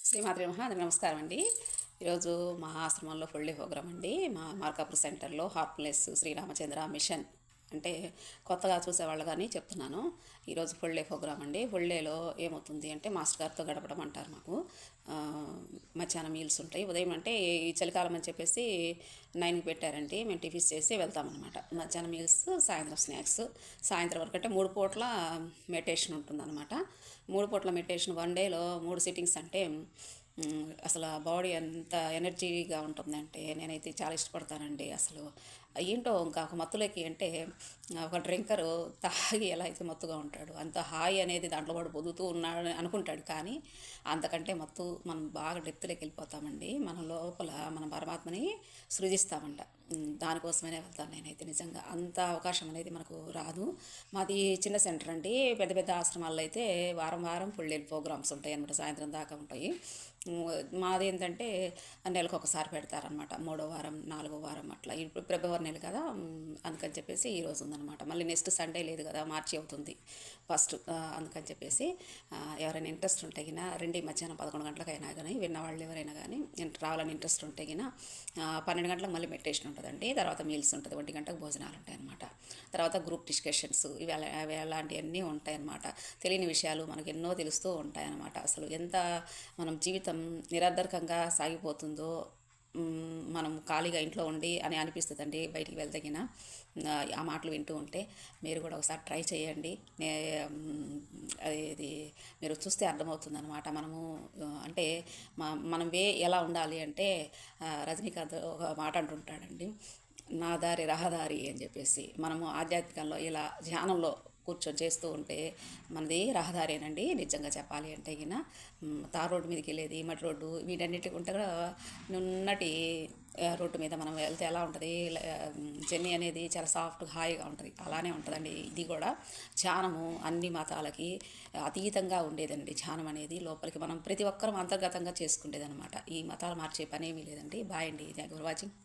శ్రీమాత్రి మహా అందరికీ నమస్కారం అండి. ఈరోజు మా ఆశ్రమంలో ఫుల్ డే ప్రోగ్రామ్ అండి. మా మార్కాపూర్ సెంటర్లో హార్ట్లెస్ శ్రీరామచంద్ర మిషన్ అంటే కొత్తగా చూసేవాళ్ళు కానీ చెప్తున్నాను. ఈరోజు ఫుల్ డే ప్రోగ్రామ్ అండి. ఫుల్ డేలో ఏమవుతుంది అంటే మాస్టర్ గారితో గడపడం అంటారు మాకు. మధ్యాహ్నం మీల్స్ ఉంటాయి. ఉదయం అంటే ఈ చలికాలం అని చెప్పేసి 9కి పెట్టారండి. మేము టిఫిన్స్ చేసి వెళ్తామన్నమాట. మధ్యాహ్నం మీల్స్, సాయంత్రం స్నాక్స్. సాయంత్రం వరకు అంటే 3 పూట్ల మెడిటేషన్ ఉంటుందన్నమాట. 3 పూట్ల మెడిటేషన్ 1 డేలో 3 సిట్టింగ్స్ అంటే అసలు బాడీ ఎంత ఎనర్జీగా ఉంటుందంటే నేనైతే చాలా ఇష్టపడతానండి. అసలు ఏంటో ఇంకా ఒక మత్తులోకి అంటే ఒక డ్రింకరు తాగి ఎలా అయితే మత్తుగా ఉంటాడు అంత హాయి అనేది దాంట్లో వాడు పొదుగుతూ ఉన్నాడు అనుకుంటాడు. కానీ అంతకంటే మత్తు మనం బాగా డెప్త్లోకి వెళ్ళిపోతామండి. మన లోపల మన పరమాత్మని సృజిస్తామంట. దానికోసమనే వెళ్తాను నేనైతే. నిజంగా అంత అవకాశం అనేది మనకు రాదు. మాది చిన్న సెంటర్ అండి. పెద్ద పెద్ద ఆశ్రమాల్లో అయితే వారం వారం ఫుల్ డే ప్రోగ్రామ్స్ ఉంటాయి అనమాట. సాయంత్రం దాకా ఉంటాయి. మాది ఏంటంటే నెలకు ఒకసారి పెడతారనమాట. 3వ వారం 4వ వారం అట్లా. ఇప్పుడు ఫిబ్రవరి నెల కదా, అందుకని చెప్పేసి ఈరోజు ఉందన్నమాట. మళ్ళీ నెక్స్ట్ సండే లేదు కదా, మార్చి అవుతుంది ఫస్ట్. అందుకని చెప్పేసి ఎవరైనా ఇంట్రెస్ట్ ఉంటే గినా రండి. మధ్యాహ్నం 11 గంటలకైనా కానీ విన్నవాళ్ళు ఎవరైనా కానీ రావాలని ఇంట్రెస్ట్ ఉంటే గినా 12 గంటలకు మళ్ళీ మెడిటేషన్ ఉంటుందండి. తర్వాత మీల్స్ ఉంటుంది. 1 గంటకు భోజనాలు ఉంటాయి అన్నమాట. తర్వాత గ్రూప్ డిస్కషన్స్ ఇవి అలాంటివన్నీ ఉంటాయి అన్నమాట. తెలియని విషయాలు మనకు ఎన్నో తెలుస్తూ ఉంటాయన్నమాట. అసలు ఎంత మనం జీవితం నిరర్ధకంగా సాగిపోతుందో మనం ఖాళీగా ఇంట్లో ఉండి అని అనిపిస్తుందండి. బయటికి వెళ్తగిన ఆ మాటలు వింటూ ఉంటే మీరు కూడా ఒకసారి ట్రై చేయండి. అది మీరు చూస్తే అర్థమవుతుందన్నమాట. మనము అంటే మనం ఎలా ఉండాలి అంటే రజనీకాంత్ ఒక మాట అంటుంటాడండి, నా దారి రహదారి అని చెప్పేసి. మనము ఆధ్యాత్మికంలో ఇలా ధ్యానంలో కూర్చొని చేస్తూ ఉంటే మనది రహదారేనండి. నిజంగా చెప్పాలి అంటే గిన తార్ రోడ్డు మీదకి వెళ్ళేది, మట్టి రోడ్డు, వీటన్నిటికి ఉంటే కూడా నున్నటి రోడ్డు మీద మనం వెళ్తే ఎలా ఉంటుంది, జర్నీ అనేది చాలా సాఫ్ట్గా హాయిగా ఉంటుంది. అలానే ఉంటుందండి ఇది కూడా. ధ్యానము అన్ని మతాలకి అతీతంగా ఉండేదండి. ధ్యానం అనేది లోపలికి మనం ప్రతి ఒక్కరం అంతర్గతంగా చేసుకునేది అనమాట. ఈ మతాలు మార్చే పని ఏమీ లేదండి. బాయ్ అండి. Thank you for watching.